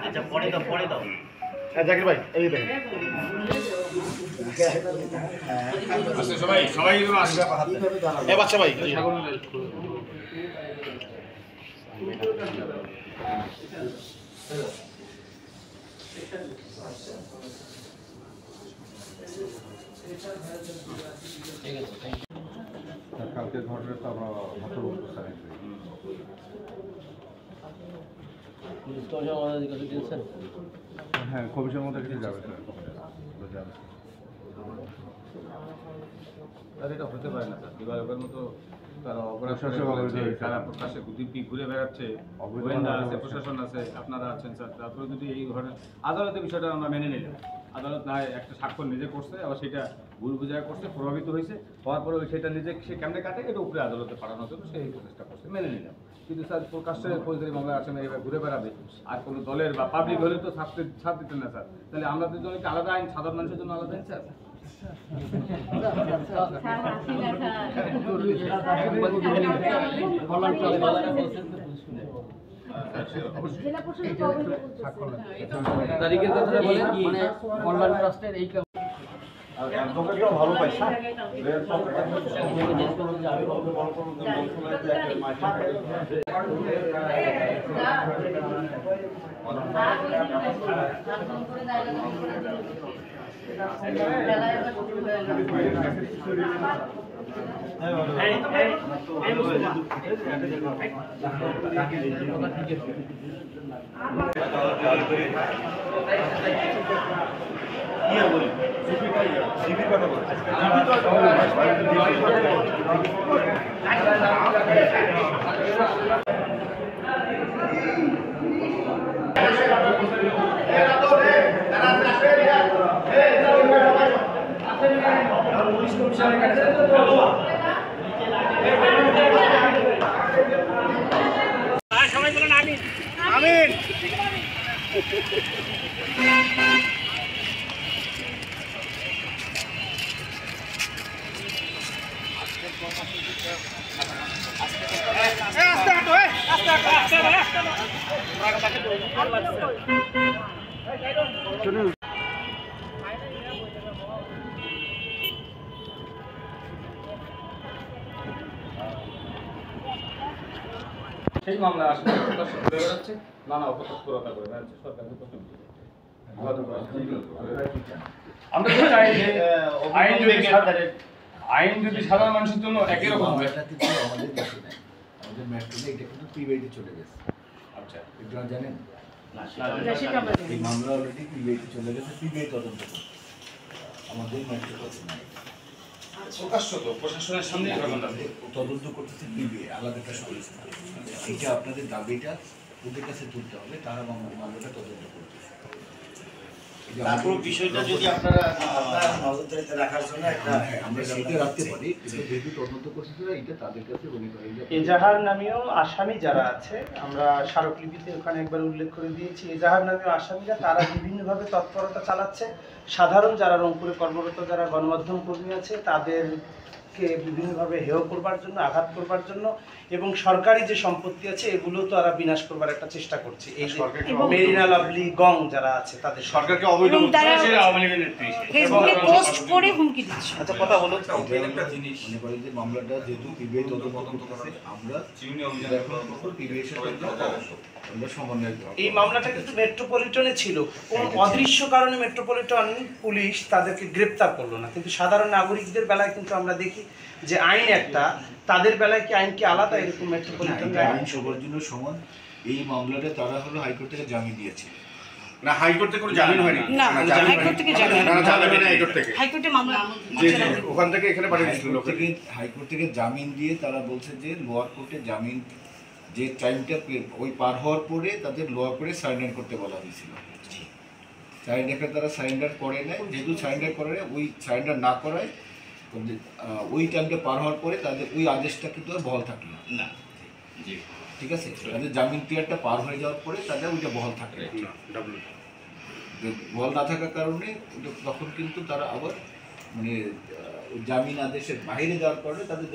আচ্ছা পরে দাও জাকির ভাই এই দেখেন সবাই আসবে বাচ্চা ভাই কালকের ঘটনাটা আমরা হতভম্ব স্যার হ্যাঁ কমিশনের মধ্যে কিছু যাবে স্যার এটা হতে পারে না স্যার দিবালোকের মতো তারা অপরাধ তারা প্রকাশ্যে দিব্যি ঘুরে বেড়াচ্ছে গোয়েন্দা আছে প্রশাসন আছে আপনারা আছেন স্যার তারপরে যদি এই ঘটনা আদালতের বিষয়টা আমরা মেনে নিলাম আদালত না একটা স্বাক্ষর নিজে করছে আবার সেটা ভুল বুঝায় করছে প্রভাবিত হয়েছে হওয়ার পরে সেটা নিজে সে কেমনে কাটে এটা উপরে আদালতে পাঠানোর জন্য সেই প্রচেষ্টা করছে মেনে নিলাম কিন্তু স্যার প্রকাশ্যে ফৌজদারি মামলা আসামে এবার ঘুরে বেড়াবে আর কোনো দলের বা পাবলিক হলে তো ছাড় দিতেন না স্যার তাহলে আমাদের জন্য কি আলাদা আইন সাধারণ মানুষের জন্য আলাদা আইন স্যার তারিখের কথাটা বলেন মানে কল্যাণ ট্রাস্টের এই ভালো পাইছে আমিন সেই মামলা আসলে প্রকাশ্য ঘুরে বেড়াচ্ছে নানা অপতৎপরতা করে বেড়াচ্ছে সরকারকে প্রশ্ন আমরা তো চাই যে আইন যদি সাধারণ মানুষের জন্য একই রকম হয় আমাদের দেশে নাই আমাদের মেট্রোতে এটা কিন্তু পিবিআইতে চলে গেছে আচ্ছা আপনারা জানেন এই মামলা অলরেডি পিবিআইতে চলে গেছে পিবিআই তদন্ত করছে আমাদের মেট্রোতে নাই প্রকাশ্য তো প্রশাসনের সামনে তদন্ত করতেছে পিবিআই আলাদা একটা সংস্থা এটা আপনাদের দাবিটা ওদের কাছে তুলতে হবে তারা মামলাটা তদন্ত করতেছে তারপর বিষয়টা যদি আপনারা নজরদারিতে রাখার জন্য একটা আমরা সেটা রাখতে পারি কিন্তু যেহেতু তদন্ত করতেছে এটা তাদের কাছে এজাহার নামীয় আসামি যারা আছে আমরা স্মারকলিপিতে ওখানে একবার উল্লেখ করে দিয়েছি এজাহার নামীয় আসামিরা তারা বিভিন্নভাবে তৎপরতা চালাচ্ছে সাধারণ যারা রংপুরে কর্মরত যারা গণমাধ্যম কর্মী আছে তাদেরকে বিভিন্নভাবে হেয় করবার জন্য আঘাত করবার জন্য এবং সরকারি যে সম্পত্তি আছে এগুলো তারা বিনাশ করবার একটা চেষ্টা করছে এই মেরিনা লাভলি গং যারা আছে তাদের সরকারকে অবৈধ ফেসবুকে পোস্ট করে হুমকি দিচ্ছে আচ্ছা কথা হলো একটা জিনিস মনে করি যে মামলাটা যেহেতু পিবিআই তদন্ত করে আমরা পিবিআই সাথে আমরা সমন্বয় এই মামলাটা কিন্তু মেট্রোপলিটনে ছিল কোন অদৃশ্য কারণে মেট্রোপলিটন পুলিশ তাদেরকে গ্রেপ্তার করলো না কিন্তু সাধারণ নাগরিকদের বেলায় কিন্তু আমরা দেখি যে আইন একটা তাদের বেলায় কি আইন কি আলাদা এরকম মেট্রোপলিটন আইন সবার জন্য সমান এই মামলাটা তারা হলো হাইকোর্ট থেকে জামিন দিয়েছে না হাইকোর্ট থেকে কোনো জামিন হয়নি না হাইকোর্ট থেকে জামিন না জামিন না হাইকোর্ট থেকে হাইকোর্টে মামলা ওখান থেকে এখানে পাঠিয়ে দিয়েছিল হাইকোর্ট থেকে জামিন দিয়ে তারা বলছে যে লোয়ার কোর্টে জামিন যে টাইমটা ওই পার হওয়ার পরে তাদের লোয়ার কোর্টে সারেন্ডার করতে বলা হয়েছিল সারেন্ডারটা তারা সারেন্ডার করে নেয় যেহেতু সারেন্ডার করে ওই সারেন্ডার না করায় ওই টাইমটা পার হওয়ার পরে তাদের ওই আদেশটা কিন্তু আর বহাল থাকলো না ঠিক আছে তাদের জামিন পিরিয়ডটা পার হয়ে যাওয়ার পরে তাদের ওইটা বহাল থাকে বহাল না থাকার কারণে তখন কিন্তু তারা আবার মানে ওই জামিন আদেশের বাইরে যাওয়ার কারণে তাদের